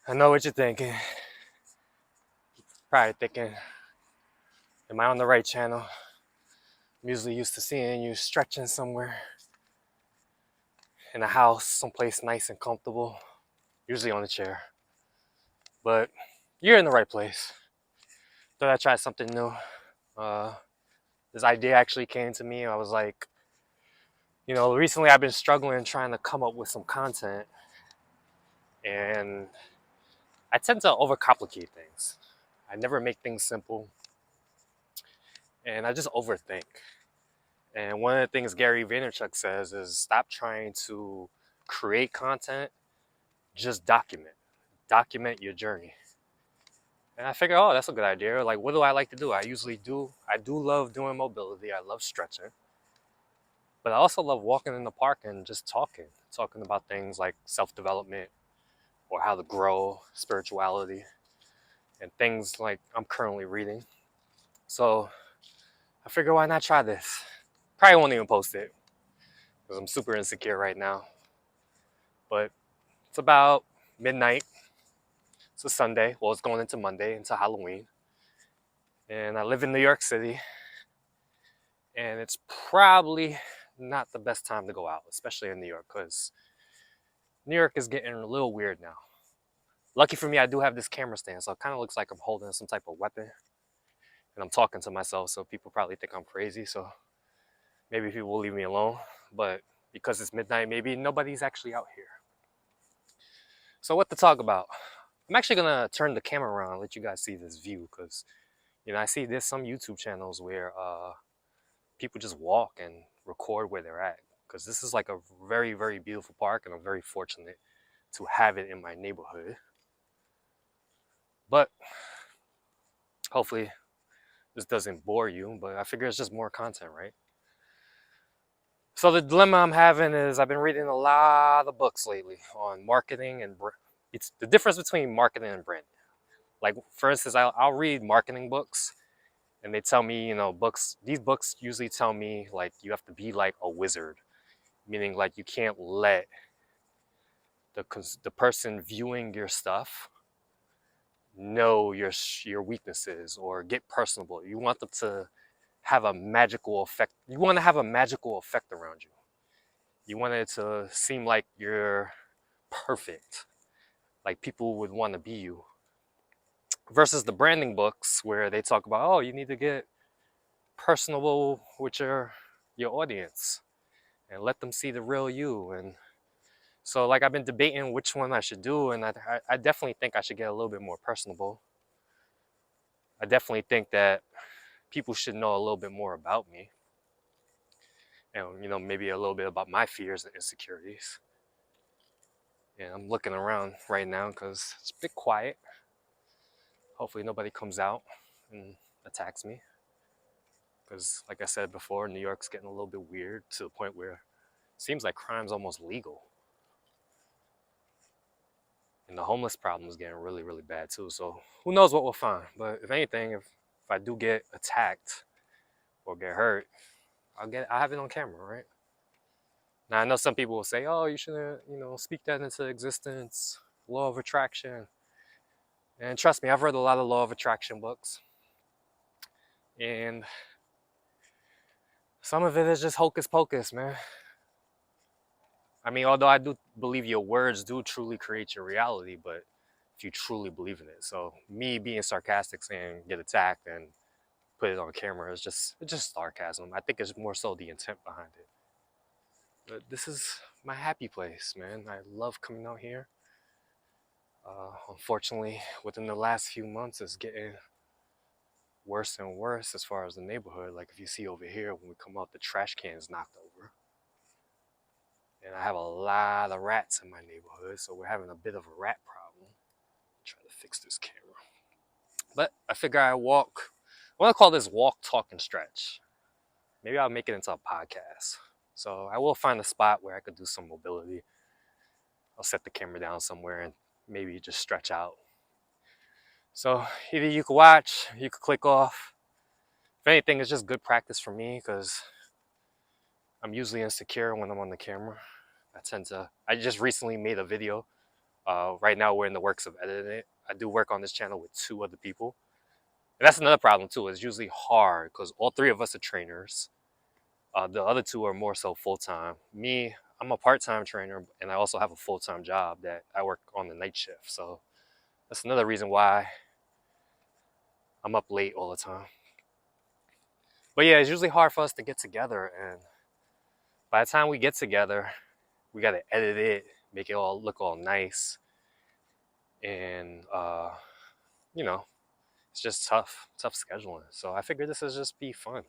I know what you're thinking. Probably thinking, am I on the right channel? I'm usually used to seeing you stretching somewhere in a house, someplace nice and comfortable, usually on a chair. But you're in the right place. Thought I'd try something new. Uh, this idea actually came to me. I was like, recently I've been struggling trying to come up with some content, and I tend to overcomplicate things. I never make things simple, and I just overthink. And one of the things Gary Vaynerchuk says is stop trying to create content, just document. Document your journey. And I figure, oh, that's a good idea. Like, what do I like to do? I do love doing mobility. I love stretching. But I also love walking in the park and just talking about things like self-development or how to grow, spirituality, and things like I'm currently reading. So I figure, why not try this? Probably won't even post it because I'm super insecure right now. But it's about midnight. It's a Sunday. Well, it's going into Monday, into Halloween. And I live in New York City. And it's probably not the best time to go out, especially in New York, because New York is getting a little weird now. Lucky for me, I do have this camera stand, so it kind of looks like I'm holding some type of weapon. And I'm talking to myself, so people probably think I'm crazy. So maybe people will leave me alone. But because it's midnight, maybe nobody's actually out here. So what to talk about? I'm actually gonna turn the camera around and let you guys see this view because I see there's some YouTube channels where people just walk and record where they're at because this is like a very, very beautiful park and I'm very fortunate to have it in my neighborhood. But hopefully this doesn't bore you, but I figure it's just more content, right? So the dilemma I'm having is I've been reading a lot of books lately on marketing and it's the difference between marketing and branding. Like for instance, I'll read marketing books and they tell me, these books usually tell me like you have to be like a wizard, meaning like you can't let the person viewing your stuff know your weaknesses or get personable. You want them to have a magical effect. You want to have a magical effect around you. You want it to seem like you're perfect, like people would want to be you. Versus the branding books where they talk about, oh, you need to get personable with your audience and let them see the real you. And so like I've been debating which one I should do, and I definitely think I should get a little bit more personable. I definitely think that people should know a little bit more about me and maybe a little bit about my fears and insecurities. And I'm looking around right now because it's a bit quiet. Hopefully nobody comes out and attacks me because like I said before, New York's getting a little bit weird to the point where it seems like crime's almost legal. And the homeless problem is getting really, really bad too. So who knows what we'll find. But if anything, if I do get attacked or get hurt, I'll have it on camera, right? Now I know some people will say, oh, you shouldn't, speak that into existence, law of attraction. And trust me, I've read a lot of law of attraction books. And some of it is just hocus pocus, man. I mean, although I do believe your words do truly create your reality, but if you truly believe in it. So me being sarcastic saying get attacked and put it on camera is it's just sarcasm. I think it's more so the intent behind it. But this is my happy place, man. I love coming out here. Unfortunately, within the last few months, it's getting worse and worse as far as the neighborhood. Like if you see over here, when we come out, the trash can is knocked over. And I have a lot of rats in my neighborhood, so we're having a bit of a rat problem. Try to fix this camera. But I figure I want to call this walk, talk, and stretch. Maybe I'll make it into a podcast. So I will find a spot where I could do some mobility. I'll set the camera down somewhere and maybe just stretch out. So either you could watch, you could click off. If anything, it's just good practice for me because I'm usually insecure when I'm on the camera. I just recently made a video Right now, we're in the works of editing it. I do work on this channel with 2 other people. And that's another problem, too. It's usually hard because all 3 of us are trainers. The other 2 are more so full-time. Me, I'm a part-time trainer, and I also have a full-time job that I work on the night shift. So that's another reason why I'm up late all the time. But yeah, it's usually hard for us to get together. And by the time we get together, we got to edit it, make it all look all nice. And, you know, it's just tough scheduling. So I figured this would just be fun.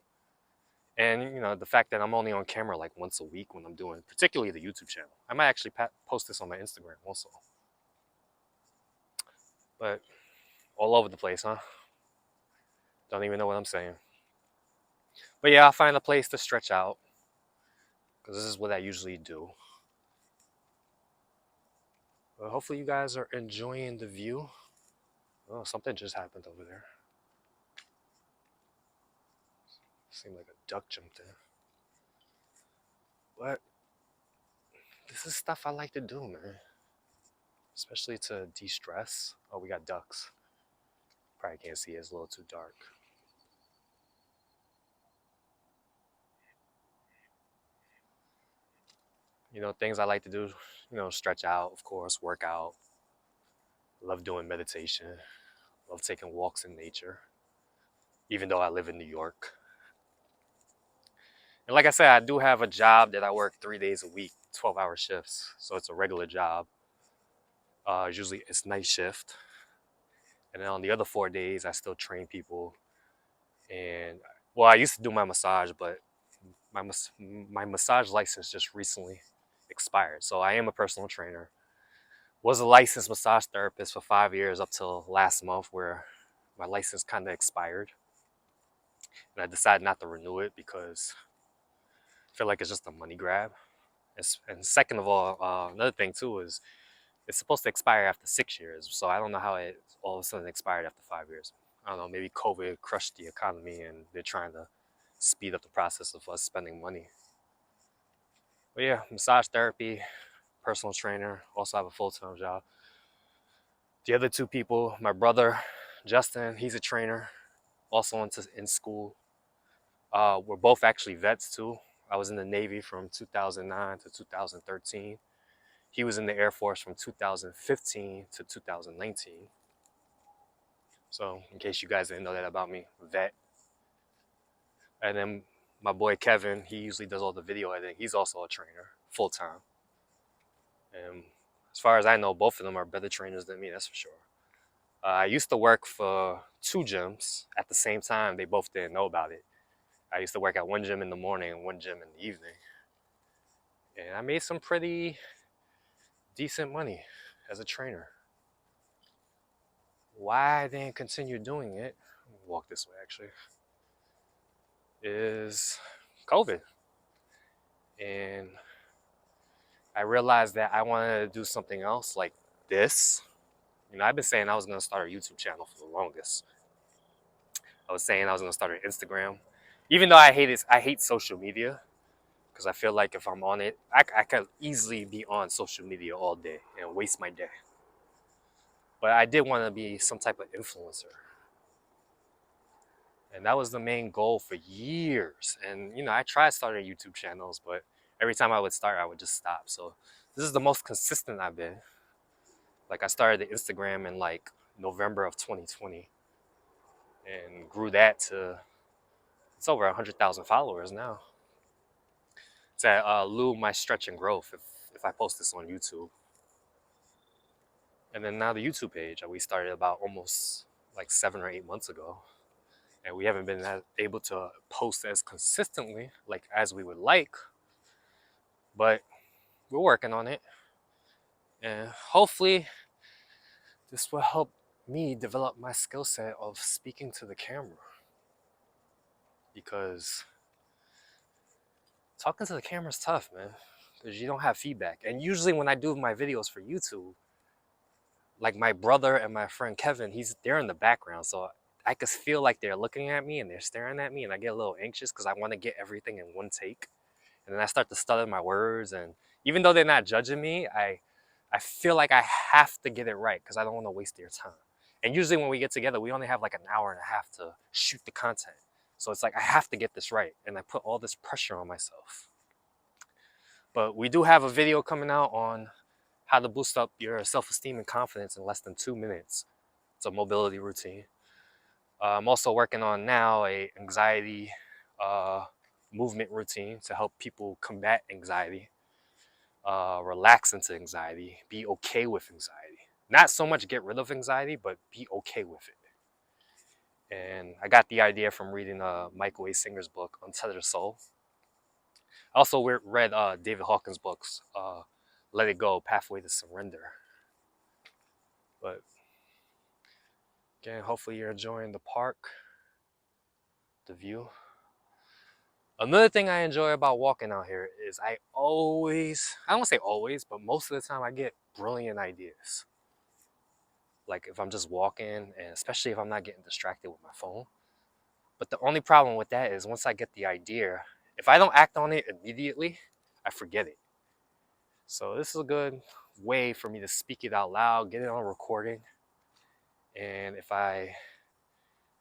And, you know, the fact that I'm only on camera like once a week when I'm doing, particularly the YouTube channel. I might actually post this on my Instagram also. But all over the place, huh? Don't even know what I'm saying. But yeah, I'll find a place to stretch out, because this is what I usually do. But hopefully you guys are enjoying the view. Oh, something just happened over there. Seemed like a duck jumped in. But this is stuff I like to do, man. Especially to de-stress. Oh, we got ducks. Probably can't see it, it's a little too dark. You know, things I like to do, you know, stretch out, of course, work out. Love doing meditation. Love taking walks in nature, even though I live in New York. And like I said, I do have a job that I work 3 days a week, 12-hour shifts. So it's a regular job. Usually it's night shift. And then on the other 4 days, I still train people. And, well, I used to do my massage, but my massage license just recently expired. So I am a personal trainer. Was a licensed massage therapist for 5 years up till last month, where my license kind of expired. And I decided not to renew it because I feel like it's just a money grab. And second of all, another thing too is it's supposed to expire after 6 years. So I don't know how it all of a sudden expired after 5 years. I don't know, maybe COVID crushed the economy and they're trying to speed up the process of us spending money. But yeah, massage therapy, personal trainer, also have a full-time job. The other 2 people, my brother, Justin, he's a trainer, also in school. We're both actually vets too. I was in the Navy from 2009 to 2013. He was in the Air Force from 2015 to 2019. So in case you guys didn't know that about me, vet. And then my boy Kevin, he usually does all the video editing. He's also a trainer, full-time. And as far as I know, both of them are better trainers than me, that's for sure. I used to work for 2 gyms at the same time. They both didn't know about it. I used to work at one gym in the morning and one gym in the evening. And I made some pretty decent money as a trainer. Why I didn't continue doing it, walk this way actually, is COVID. And I realized that I wanted to do something else like this. You know, I've been saying I was going to start a YouTube channel for the longest. I was saying I was going to start an Instagram. Even though I hate social media, because I feel like if I'm on it, I could easily be on social media all day and waste my day. But I did want to be some type of influencer. And that was the main goal for years. And, you know, I tried starting YouTube channels, but every time I would start, I would just stop. So this is the most consistent I've been. Like, I started the Instagram in like November of 2020 and grew that to, it's over 100,000 followers now. It's at Lou My Stretch and Growth if I post this on YouTube. And then now the YouTube page, we started about almost like 7 or 8 months ago. And we haven't been able to post as consistently like as we would like, but we're working on it. And hopefully this will help me develop my skill set of speaking to the camera, because talking to the camera is tough, man, because you don't have feedback. And usually when I do my videos for YouTube, like my brother and my friend Kevin, they're in the background, so I could feel like they're looking at me and they're staring at me, and I get a little anxious because I want to get everything in one take. And then I start to stutter my words, and even though they're not judging me, I I feel like I have to get it right because I don't want to waste their time. And usually when we get together, we only have like an hour and a half to shoot the content. So it's like I have to get this right, and I put all this pressure on myself. But we do have a video coming out on how to boost up your self-esteem and confidence in less than 2 minutes. It's a mobility routine. I'm also working on now a anxiety movement routine to help people combat anxiety, relax into anxiety, be okay with anxiety. Not so much get rid of anxiety, but be okay with it. And I got the idea from reading Michael A. Singer's book, Untethered Soul. I also read David Hawkins' books, Let It Go, Pathway to Surrender. But again, hopefully you're enjoying the park, the view. Another thing I enjoy about walking out here is I don't say always, but most of the time I get brilliant ideas. Like if I'm just walking, and especially if I'm not getting distracted with my phone. But the only problem with that is once I get the idea, if I don't act on it immediately, I forget it. So this is a good way for me to speak it out loud, get it on recording. And if I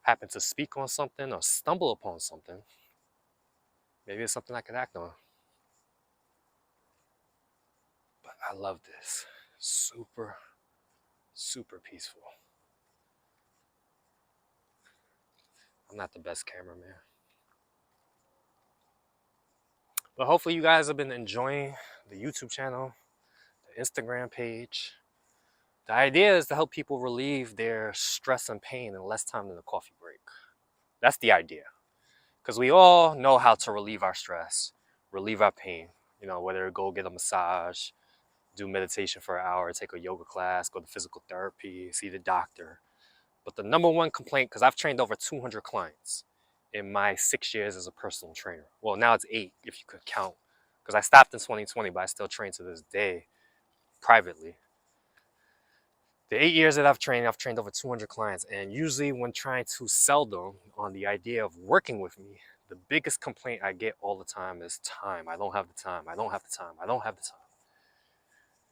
happen to speak on something or stumble upon something, maybe it's something I could act on. But I love this. Super, super peaceful. I'm not the best cameraman. But hopefully you guys have been enjoying the YouTube channel, the Instagram page. The idea is to help people relieve their stress and pain in less time than a coffee break. That's the idea. Because we all know how to relieve our stress, relieve our pain. You know, whether go get a massage, do meditation for an hour, take a yoga class, go to physical therapy, see the doctor. But the number one complaint, because I've trained over 200 clients in my 6 years as a personal trainer. Well, now it's 8 if you could count, because I stopped in 2020, but I still train to this day privately. The 8 years that I've trained over 200 clients. And usually when trying to sell them on the idea of working with me, the biggest complaint I get all the time is time. I don't have the time. I don't have the time. I don't have the time.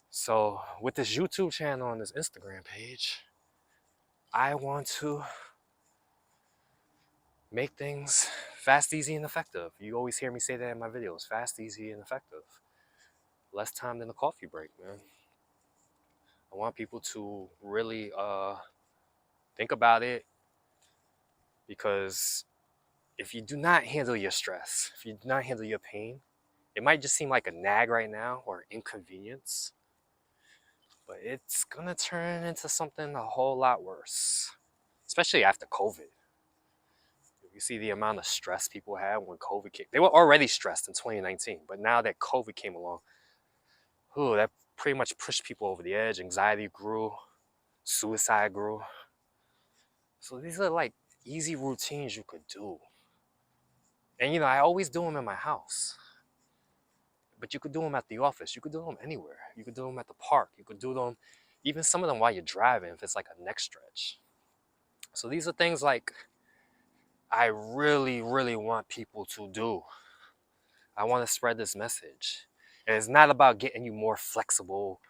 So with this YouTube channel and this Instagram page, I want to make things fast, easy, and effective. You always hear me say that in my videos. Fast, easy, and effective. Less time than a coffee break, man. I want people to really think about it, because if you do not handle your stress, if you do not handle your pain, it might just seem like a nag right now or inconvenience, but it's gonna turn into something a whole lot worse, especially after COVID. You see the amount of stress people had when COVID came. They were already stressed in 2019, but now that COVID came along, that pretty much pushed people over the edge. Anxiety grew, suicide grew. So these are like easy routines you could do. And you know, I always do them in my house. But you could do them at the office. You could do them anywhere. You could do them at the park. You could do them, even some of them while you're driving, if it's like a neck stretch. So these are things like I really, really want people to do. I want to spread this message. And it's not about getting you more flexible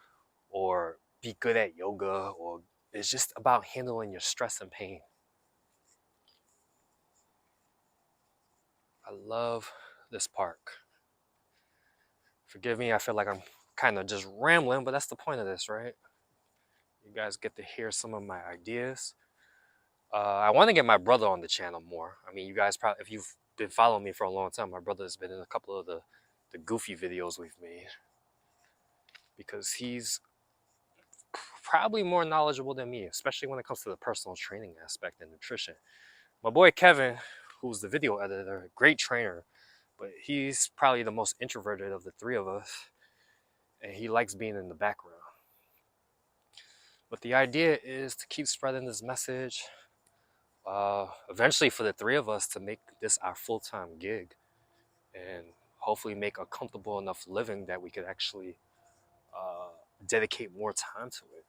or be good at yoga, or it's just about handling your stress and pain. I love this park. Forgive me, I feel like I'm kind of just rambling, but that's the point of this, right? You guys get to hear some of my ideas. I want to get my brother on the channel more. I mean, you guys probably, if you've been following me for a long time, my brother has been in a couple of the goofy videos we've made, because he's probably more knowledgeable than me, especially when it comes to the personal training aspect and nutrition. My boy Kevin, who's the video editor, great trainer, but he's probably the most introverted of the three of us, and he likes being in the background. But the idea is to keep spreading this message, eventually for the three of us to make this our full-time gig, and hopefully make a comfortable enough living that we could actually dedicate more time to it.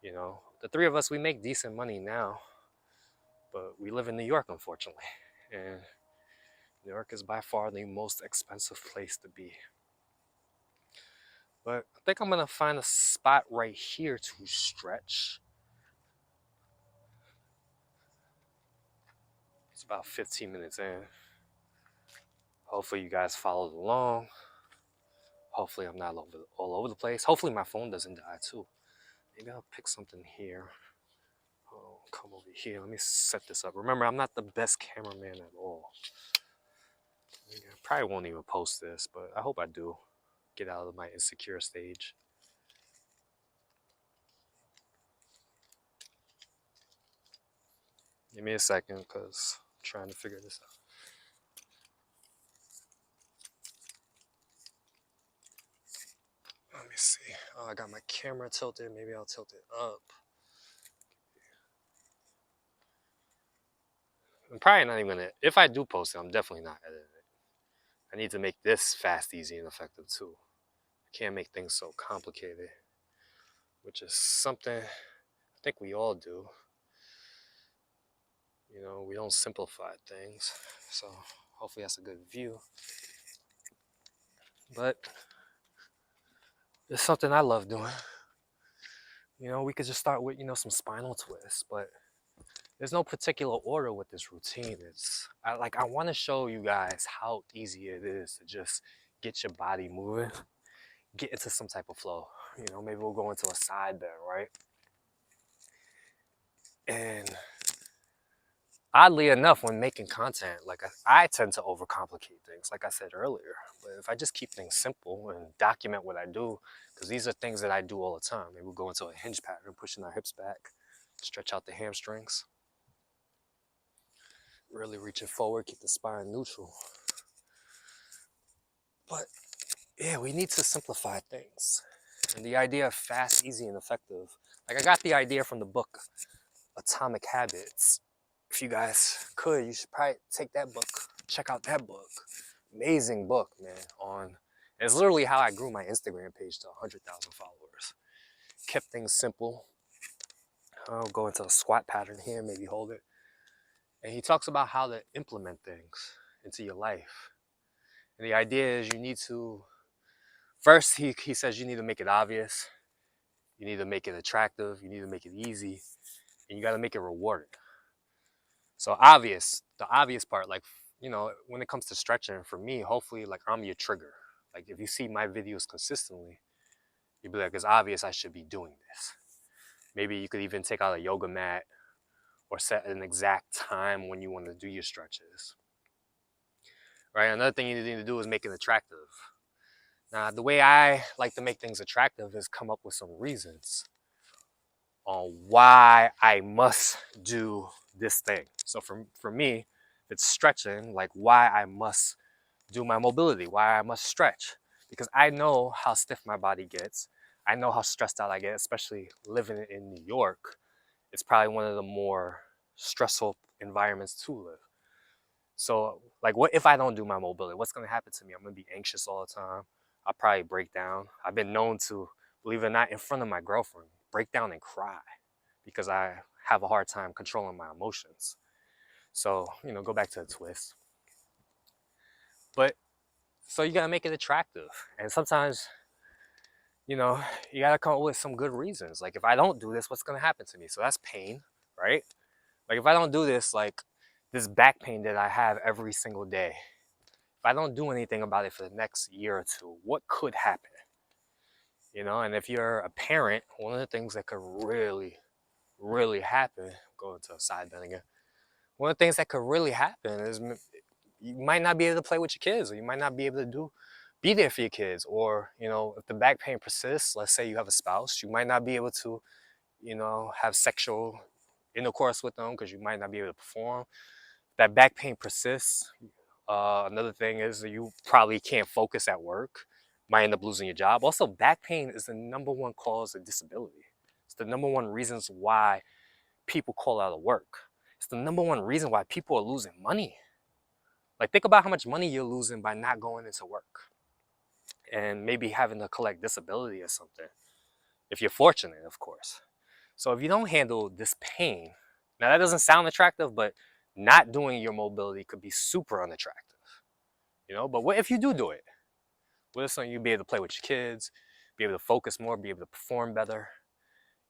You know, the three of us, we make decent money now, but we live in New York, unfortunately, and New York is by far the most expensive place to be. But I think I'm gonna find a spot right here to stretch. It's about 15 minutes in. Hopefully you guys followed along. Hopefully I'm not all over the place. Hopefully my phone doesn't die too. Maybe I'll pick something here. Oh, come over here. Let me set this up. Remember, I'm not the best cameraman at all. I probably won't even post this, but I hope I do get out of my insecure stage. Give me a second, because I'm trying to figure this out. Let me see. Oh, I got my camera tilted. Maybe I'll tilt it up. I'm probably not even gonna, if I do post it, I'm definitely not editing it. I need to make this fast, easy, and effective too. I can't make things so complicated, which is something I think we all do. You know, we don't simplify things. So hopefully that's a good view. But it's something I love doing. You know, we could just start with, some spinal twists, but there's no particular order with this routine. I want to show you guys how easy it is to just get your body moving, get into some type of flow. You know, maybe we'll go into a side bend, right? And oddly enough, when making content, like I tend to overcomplicate things, like I said earlier. But if I just keep things simple and document what I do, because these are things that I do all the time. Maybe we'll go into a hinge pattern, pushing our hips back, stretch out the hamstrings, really reaching forward, keep the spine neutral. But yeah, we need to simplify things. And the idea of fast, easy, and effective, like I got the idea from the book Atomic Habits. If you guys could, you should probably take that book, check out that book. Amazing book, man. It's literally how I grew my Instagram page to 100,000 followers. Kept things simple. I'll go into a squat pattern here, maybe hold it. And he talks about how to implement things into your life. And the idea is you need to, first he says you need to make it obvious. You need to make it attractive. You need to make it easy. And you got to make it rewarding. So the obvious part, like, when it comes to stretching, for me, hopefully, like, I'm your trigger. Like, if you see my videos consistently, you'll be like, it's obvious I should be doing this. Maybe you could even take out a yoga mat or set an exact time when you want to do your stretches. Right? Another thing you need to do is make it attractive. Now, the way I like to make things attractive is come up with some reasons on why I must do this thing. So for me, it's stretching, like why I must do my mobility, why I must stretch. Because I know how stiff my body gets. I know how stressed out I get, especially living in New York. It's probably one of the more stressful environments to live. So, like, what if I don't do my mobility? What's going to happen to me? I'm going to be anxious all the time. I'll probably break down. I've been known to, believe it or not, in front of my girlfriend, break down and cry because I have a hard time controlling my emotions. So, go back to the twist. But, so you got to make it attractive. And sometimes, you got to come up with some good reasons. Like, if I don't do this, what's going to happen to me? So that's pain, right? Like, if I don't do this, like this back pain that I have every single day, if I don't do anything about it for the next year or two, what could happen? And if you're a parent, one of the things that could really, really happen, going to a side bend again, one of the things that could really happen is you might not be able to play with your kids, or you might not be able to be there for your kids. Or, if the back pain persists, let's say you have a spouse, you might not be able to, have sexual intercourse with them because you might not be able to perform. That back pain persists. Another thing is that you probably can't focus at work, might end up losing your job. Also, back pain is the number one cause of disability. It's the number one reasons why people call out of work. It's the number one reason why people are losing money. Like, think about how much money you're losing by not going into work and maybe having to collect disability or something, if you're fortunate, of course. So if you don't handle this pain, now that doesn't sound attractive, but not doing your mobility could be super unattractive. But what if you do it? What if something you'd be able to play with your kids, be able to focus more, be able to perform better,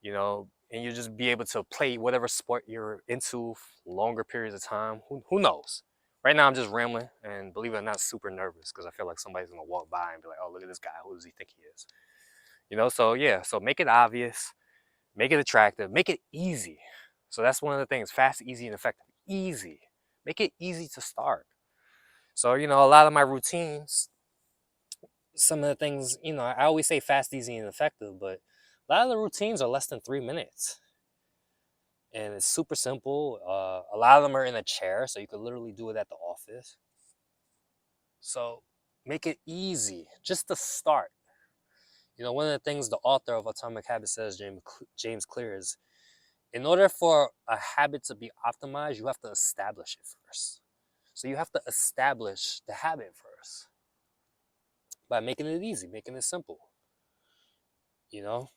you know, and you just be able to play whatever sport you're into for longer periods of time. Who knows? Right now, I'm just rambling, and believe it or not, super nervous because I feel like somebody's gonna walk by and be like, "Oh, look at this guy. Who does he think he is?" You know. So yeah. So make it obvious, make it attractive, make it easy. So that's one of the things: fast, easy, and effective. Easy. Make it easy to start. So you know, a lot of my routines, some of the things, you know, I always say fast, easy, and effective, but a lot of the routines are less than 3 minutes. And it's super simple. A lot of them are in a chair, so you could literally do it at the office. So make it easy just to start. You know, one of the things the author of Atomic Habits says, James Clear, is in order for a habit to be optimized, you have to establish it first. So you have to establish the habit first by making it easy, making it simple. You know?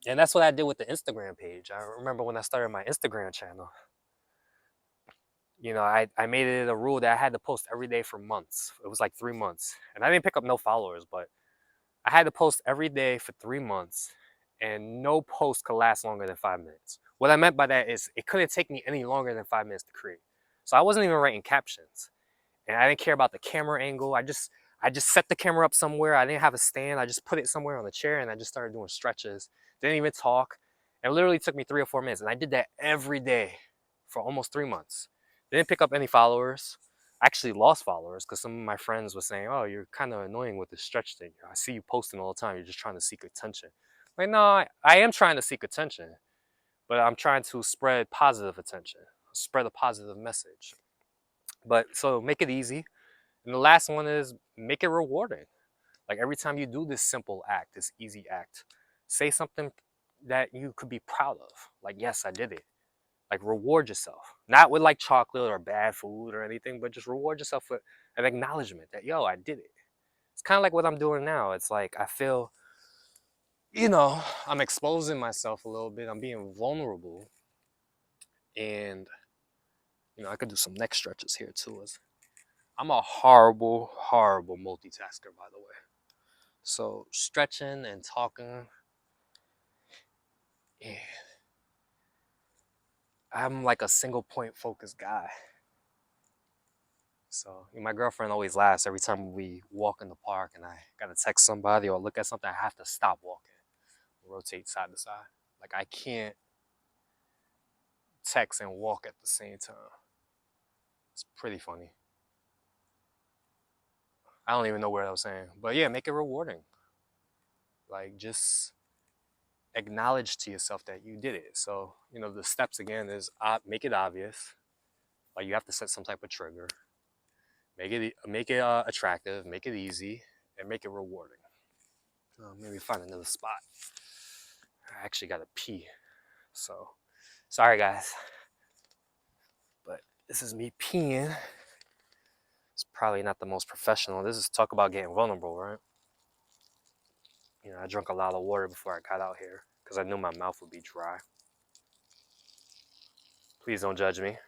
And that's what I did with the Instagram page. I remember when I started my Instagram channel, you know, I made it a rule that I had to post every day for months. It was like 3 months. And I didn't pick up no followers, but I had to post every day for 3 months, and no post could last longer than 5 minutes. What I meant by that is it couldn't take me any longer than 5 minutes to create. So I wasn't even writing captions. And I didn't care about the camera angle. I just set the camera up somewhere. I didn't have a stand. I just put it somewhere on the chair and I just started doing stretches. Didn't even talk. It literally took me 3 or 4 minutes. And I did that every day for almost 3 months. Didn't pick up any followers. I actually lost followers because some of my friends were saying, "Oh, you're kind of annoying with this stretch thing. I see you posting all the time. You're just trying to seek attention." Like, no, I am trying to seek attention, but I'm trying to spread positive attention, spread a positive message. But so make it easy. And the last one is make it rewarding. Like every time you do this simple act, this easy act, say something that you could be proud of. Like, yes, I did it. Like reward yourself. Not with like chocolate or bad food or anything, but just reward yourself with an acknowledgement that, yo, I did it. It's kind of like what I'm doing now. It's like I feel, you know, I'm exposing myself a little bit. I'm being vulnerable. And, you know, I could do some neck stretches here too. I'm a horrible, horrible multitasker, by the way. So stretching and talking, and I'm like a single point focused guy. So my girlfriend always laughs every time we walk in the park and I gotta text somebody or look at something. I have to stop walking, rotate side to side. Like I can't text and walk at the same time. It's pretty funny. I don't even know what I was saying, but yeah, make it rewarding. Like just acknowledge to yourself that you did it. So you know the steps again is make it obvious. Like you have to set some type of trigger. Make it attractive, make it easy, and make it rewarding. Maybe find another spot. I actually got to pee, so sorry guys, but this is me peeing. It's probably not the most professional. This is talk about getting vulnerable, right? You know, I drank a lot of water before I got out here because I knew my mouth would be dry. Please don't judge me.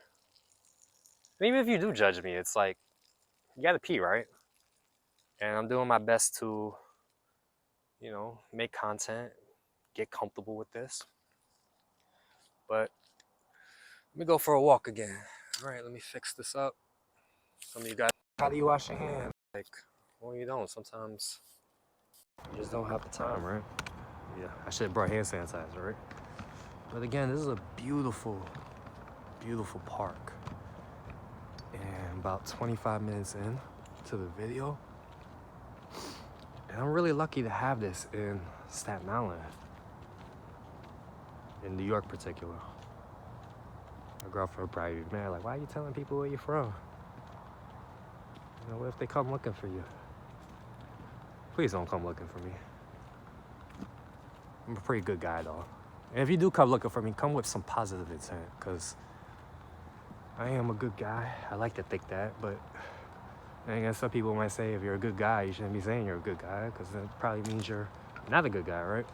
And even if you do judge me, it's like you got to pee, right? And I'm doing my best to, you know, make content, get comfortable with this. But let me go for a walk again. All right, let me fix this up. Some of you guys, how do you wash your hands? Like, well, you don't. Sometimes you just don't have the time, right? Yeah, I should have brought hand sanitizer, right? But again, this is a beautiful, beautiful park. And about 25 minutes in to the video. And I'm really lucky to have this in Staten Island. In New York, particular. My girlfriend would probably be mad, like, why are you telling people where you're from? You know, what if they come looking for you? Please don't come looking for me. I'm a pretty good guy, though. And if you do come looking for me, come with some positive intent, because I am a good guy. I like to think that, but I guess some people might say if you're a good guy, you shouldn't be saying you're a good guy, because that probably means you're not a good guy, right?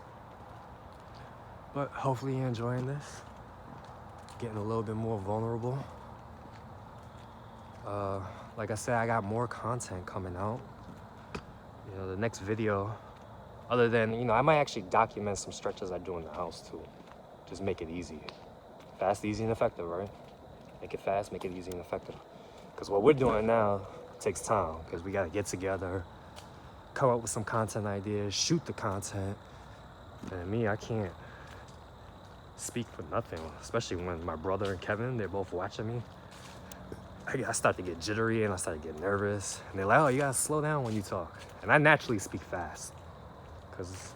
But hopefully you're enjoying this. Getting a little bit more vulnerable. Like I said, I got more content coming out. You know, the next video Other than, you know, I might actually document some stretches I do in the house too. Just make it easy. Fast, easy, and effective, right? Make it fast, make it easy and effective. Because what we're doing now takes time, because we got to get together, come up with some content ideas, shoot the content. And me, I can't speak for nothing, especially when my brother and Kevin, they're both watching me. I start to get jittery and I start to get nervous. And they're like, oh, you gotta slow down when you talk. And I naturally speak fast. Because,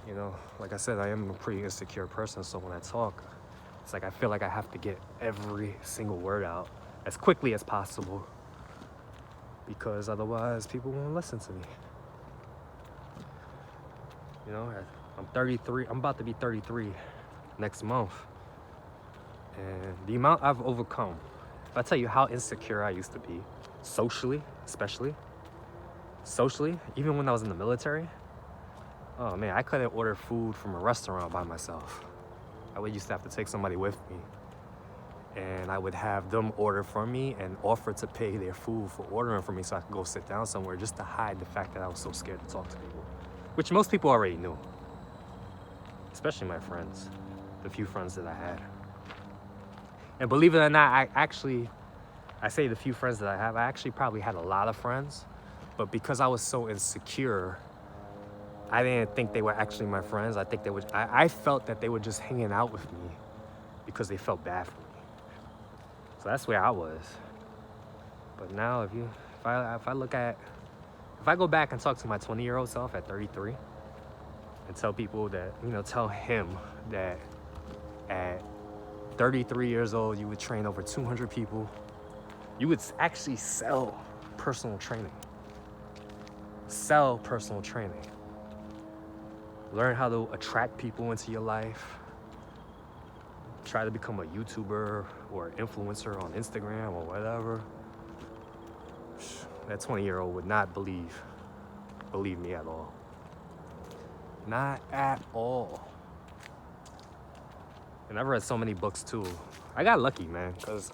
you know, like I said, I am a pretty insecure person. So when I talk, it's like I feel like I have to get every single word out as quickly as possible. Because otherwise, people won't listen to me. You know, I'm 33. I'm about to be 33 next month. And the amount I've overcome, if I tell you how insecure I used to be, socially, especially, even when I was in the military, oh man, I couldn't order food from a restaurant by myself. I would used to have to take somebody with me. And I would have them order for me and offer to pay their food for ordering for me so I could go sit down somewhere just to hide the fact that I was so scared to talk to people. Which most people already knew. Especially my friends, the few friends that I had. And believe it or not, I say the few friends that I have, I actually probably had a lot of friends, but because I was so insecure, I didn't think they were actually my friends. I felt that they were just hanging out with me because they felt bad for me. So that's where I was. But now if I go back and talk to my 20-year-old self at 33 and tell people that, you know, tell him that at 33 years old, you would train over 200 people. You would actually sell personal training. Sell personal training. Learn how to attract people into your life. Try to become a YouTuber or influencer on Instagram or whatever. That 20-year-old would not believe me at all. Not at all. And I've read so many books too. I got lucky, man, because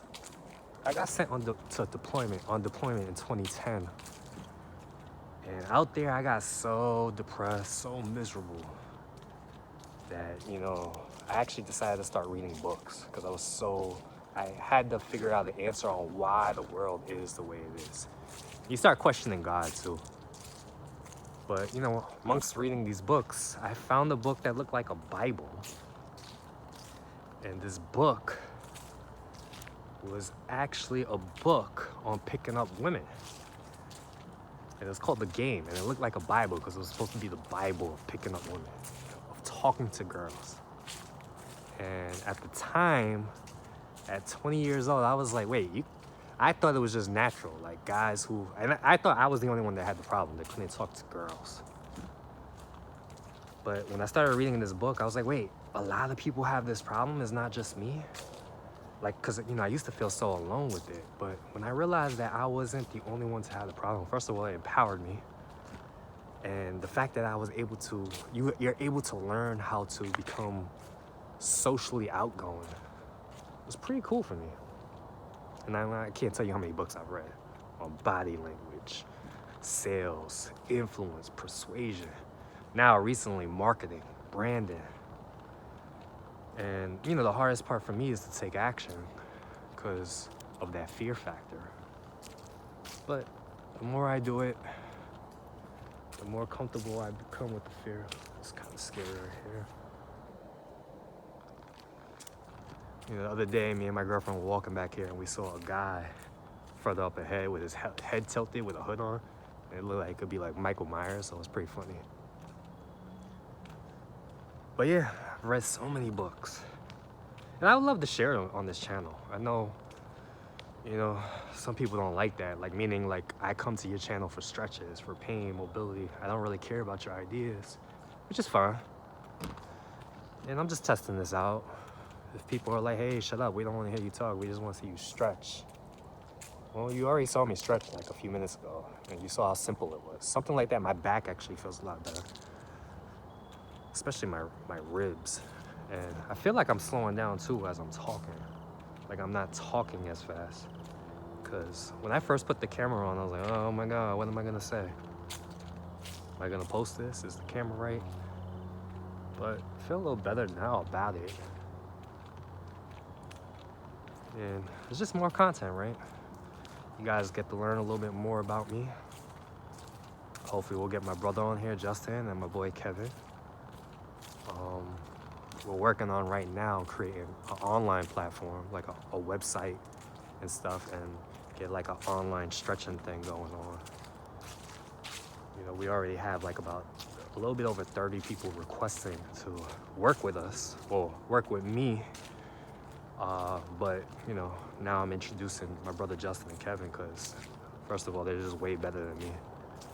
I got sent on deployment in 2010. And out there, I got so depressed, so miserable that, you know, I actually decided to start reading books because I had to figure out the answer on why the world is the way it is. You start questioning God too. But, you know, amongst reading these books, I found a book that looked like a Bible. And this book was actually a book on picking up women. And it's called The Game, and it looked like a Bible because it was supposed to be the Bible of picking up women, of talking to girls. And at the time, at 20 years old, I was like, I thought it was just natural, like guys and I thought I was the only one that had the problem, that couldn't talk to girls. But when I started reading this book, I was like, wait, a lot of people have this problem, it's not just me? Like, cause, you know, I used to feel so alone with it, but when I realized that I wasn't the only one to have the problem, first of all, it empowered me. And the fact that I was able to, you're able to learn how to become socially outgoing was pretty cool for me. And I can't tell you how many books I've read on body language, sales, influence, persuasion. Now, recently, marketing, branding. And, you know, the hardest part for me is to take action because of that fear factor. But the more I do it, the more comfortable I become with the fear. It's kind of scary right here. You know, the other day, me and my girlfriend were walking back here and we saw a guy further up ahead with his head tilted with a hood on. And it looked like it could be like Michael Myers, so it was pretty funny. But yeah, I've read so many books. And I would love to share them on this channel. I know, you know, some people don't like that. Like, meaning like I come to your channel for stretches, for pain, mobility. I don't really care about your ideas, which is fine. And I'm just testing this out. If people are like, hey, shut up, we don't want to hear you talk, we just want to see you stretch. Well, you already saw me stretch like a few minutes ago, and you saw how simple it was. Something like that, my back actually feels a lot better. Especially my ribs. And I feel like I'm slowing down too as I'm talking. Like I'm not talking as fast. Because when I first put the camera on, I was like, oh my God, what am I gonna say? Am I gonna post this? Is the camera right? But I feel a little better now about it. And it's just more content, right? You guys get to learn a little bit more about me. Hopefully we'll get my brother on here, Justin, and my boy Kevin. We're working on right now creating an online platform, like a website and stuff, and get like an online stretching thing going on. You know, we already have like about a little bit over 30 people requesting to work with us, well, work with me. But you know, now I'm introducing my brother Justin and Kevin because first of all, they're just way better than me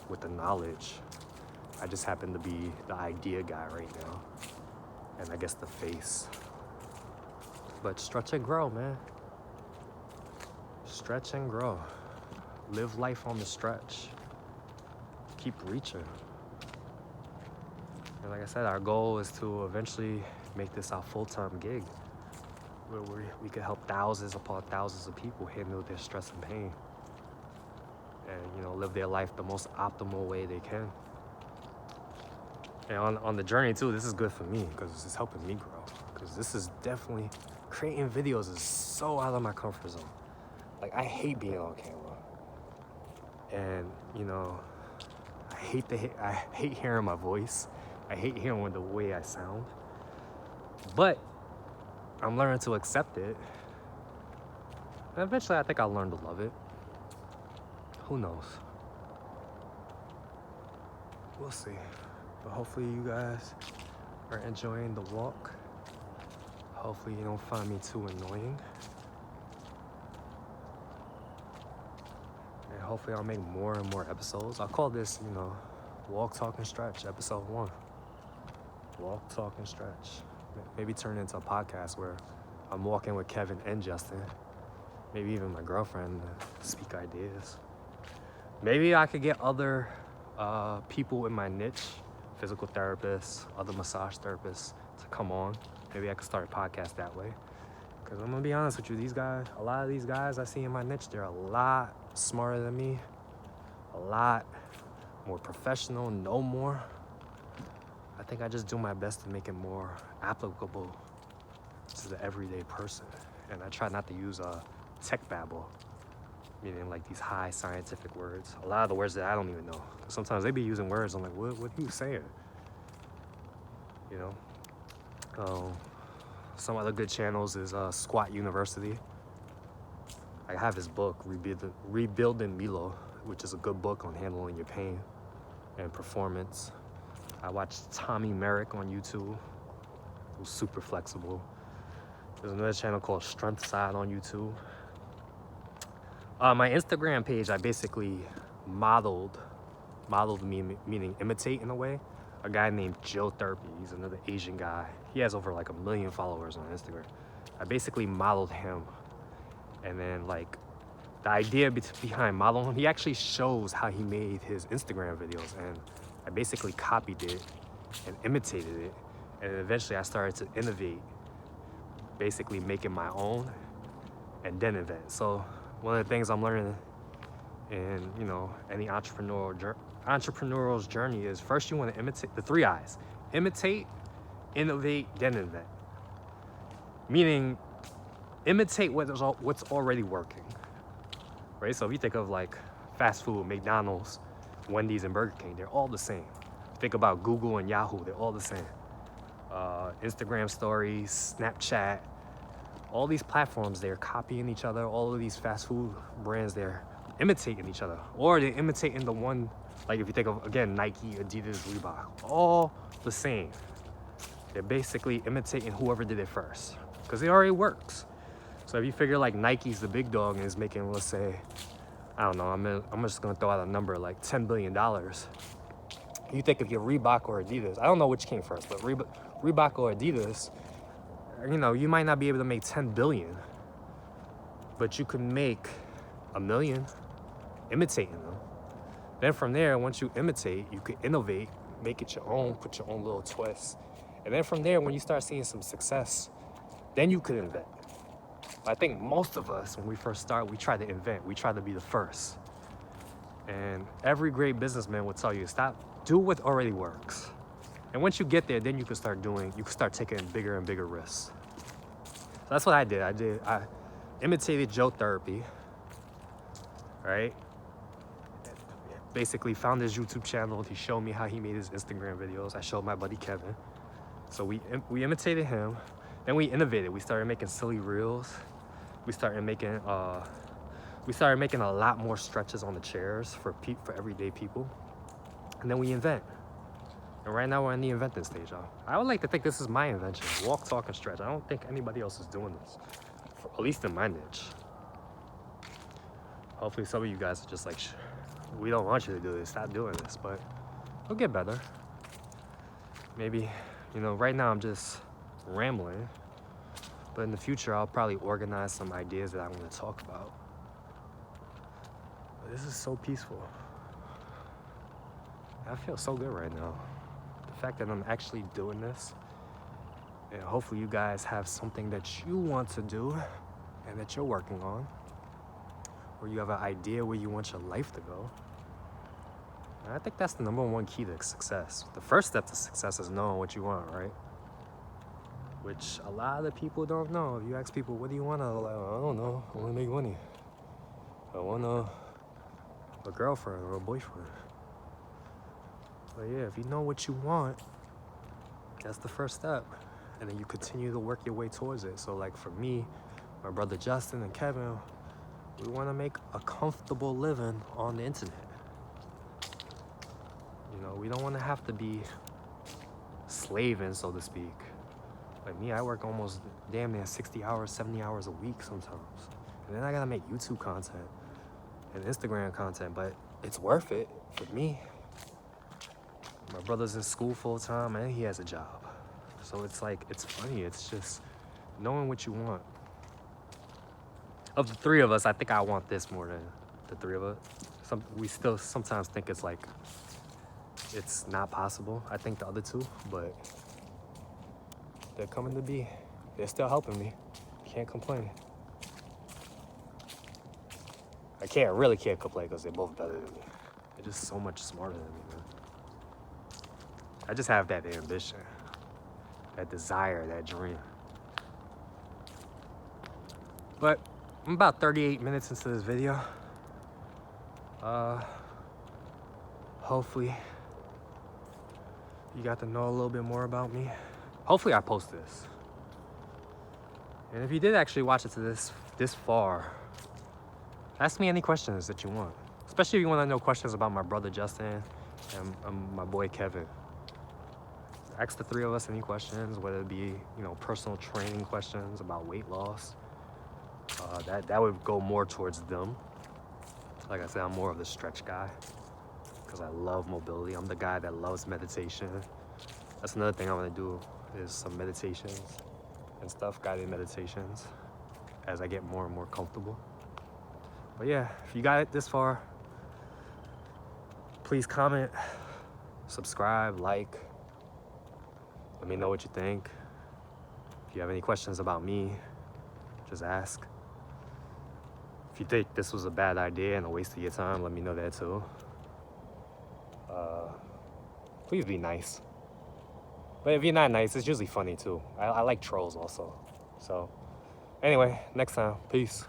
with the knowledge. I just happen to be the idea guy right now, and I guess the face. But stretch and grow, man. Stretch and grow. Live life on the stretch. Keep reaching. And like I said, our goal is to eventually make this our full-time gig, where we could help thousands upon thousands of people handle their stress and pain, and you know, live their life the most optimal way they can. And on the journey too, this is good for me because it's helping me grow. Because this is definitely, creating videos is so out of my comfort zone. Like, I hate being on camera, and you know, I hate hearing my voice. I hate hearing the way I sound. But I'm learning to accept it. And eventually I think I'll learn to love it. Who knows? We'll see. But hopefully you guys are enjoying the walk. Hopefully you don't find me too annoying. And hopefully I'll make more and more episodes. I'll call this, you know, Walk, Talk, and Stretch, episode 1. Walk, Talk, and Stretch. Maybe turn it into a podcast where I'm walking with Kevin and Justin. Maybe even my girlfriend to speak ideas. Maybe I could get other people in my niche, physical therapists, other massage therapists, to come on. Maybe I could start a podcast that way. Because I'm going to be honest with you, these guys, a lot of these guys I see in my niche, they're a lot smarter than me, a lot more professional, know more. I think I just do my best to make it more applicable to the everyday person. And I try not to use tech babble, meaning like these high scientific words. A lot of the words that I don't even know. Sometimes they be using words, I'm like, what are you saying? You know? Some other good channels is Squat University. I have his book, Rebuilding Milo, which is a good book on handling your pain and performance. I watched Tommy Merrick on YouTube, who's super flexible. There's another channel called Strength Side on YouTube. My Instagram page, I basically modeled me, meaning imitate in a way, a guy named Joe Therapy. He's another Asian guy. He has over like 1 million followers on Instagram. I basically modeled him. And then like the idea behind modeling him, he actually shows how he made his Instagram videos. And I basically copied it and imitated it. And then eventually I started to innovate, basically making my own and then invent. So one of the things I'm learning in, you know, any entrepreneurial's journey is first you want to imitate the 3 I's. Imitate, innovate, then invent. Meaning, imitate what's already working, right? So if you think of like fast food, McDonald's, Wendy's, and Burger King, they're all the same. Think about Google and Yahoo, they're all the same. Instagram stories, Snapchat, all these platforms, they're copying each other. All of these fast food brands, they're imitating each other. Or they're imitating the one, like if you think of, again, Nike, Adidas, Reebok, all the same. They're basically imitating whoever did it first because it already works. So if you figure like Nike's the big dog and is making, let's say, I don't know, I'm just gonna throw out a number like $10 billion. You think of your Reebok or Adidas. I don't know which came first, but Reebok or Adidas, you know, you might not be able to make 10 billion, but you could make 1 million imitating them. Then from there, once you imitate, you could innovate, make it your own, put your own little twist. And then from there, when you start seeing some success, then you could invent. I think most of us, when we first start, we try to invent. We try to be the first. And every great businessman will tell you, stop do what already works. And once you get there, then you can start taking bigger and bigger risks. So that's what I did. I imitated Joe Therapy, right? Basically found his YouTube channel. He showed me how he made his Instagram videos. I showed my buddy Kevin. So we imitated him. Then we innovated. We started making silly reels. We started making a lot more stretches on the chairs for everyday people. And then we invent. And right now we're in the inventing stage, y'all. I would like to think this is my invention. Walk, talk, and stretch. I don't think anybody else is doing this, at least in my niche. Hopefully some of you guys are just like, we don't want you to do this, stop doing this, but it'll get better. Maybe, you know, right now I'm just rambling, but in the future I'll probably organize some ideas that I want to talk about. But this is so peaceful. I feel so good right now. The fact that I'm actually doing this, and hopefully you guys have something that you want to do and that you're working on, or you have an idea where you want your life to go. And I think that's the #1 key to success. The first step to success is knowing what you want, right? Which a lot of people don't know. If you ask people, what do you want? Like, I don't know. I want to make money. I want a girlfriend or a boyfriend. But yeah, if you know what you want, that's the first step. And then you continue to work your way towards it. So like for me, my brother Justin and Kevin, we want to make a comfortable living on the internet. You know, we don't want to have to be slaving, so to speak. Like me, I work almost damn near 60 hours, 70 hours a week sometimes. And then I gotta make YouTube content and Instagram content, but it's worth it for me. My brother's in school full time and he has a job. So it's like, it's funny. It's just knowing what you want. Of the three of us, I think I want this more than the three of us. We still sometimes think it's like, it's not possible. I think the other two, but they're coming to be. They're still helping me. Can't complain. I really can't complain because they're both better than me. They're just so much smarter than me, man. I just have that ambition, that desire, that dream. But I'm about 38 minutes into this video. Hopefully you got to know a little bit more about me. Hopefully I post this. And if you did actually watch it to this far, ask me any questions that you want. Especially if you want to know questions about my brother Justin and my boy Kevin. Ask the three of us any questions, whether it be, you know, personal training questions about weight loss. That would go more towards them. Like I said, I'm more of the stretch guy because I love mobility. I'm the guy that loves meditation. That's another thing I want to do is some meditations and stuff, guided meditations, as I get more and more comfortable. But yeah, if you got it this far, please comment, subscribe, like. Let me know what you think. If you have any questions about me, just ask. If you think this was a bad idea and a waste of your time, let me know that too. Please be nice. But if you're not nice, it's usually funny too. I like trolls also. So anyway, next time, peace.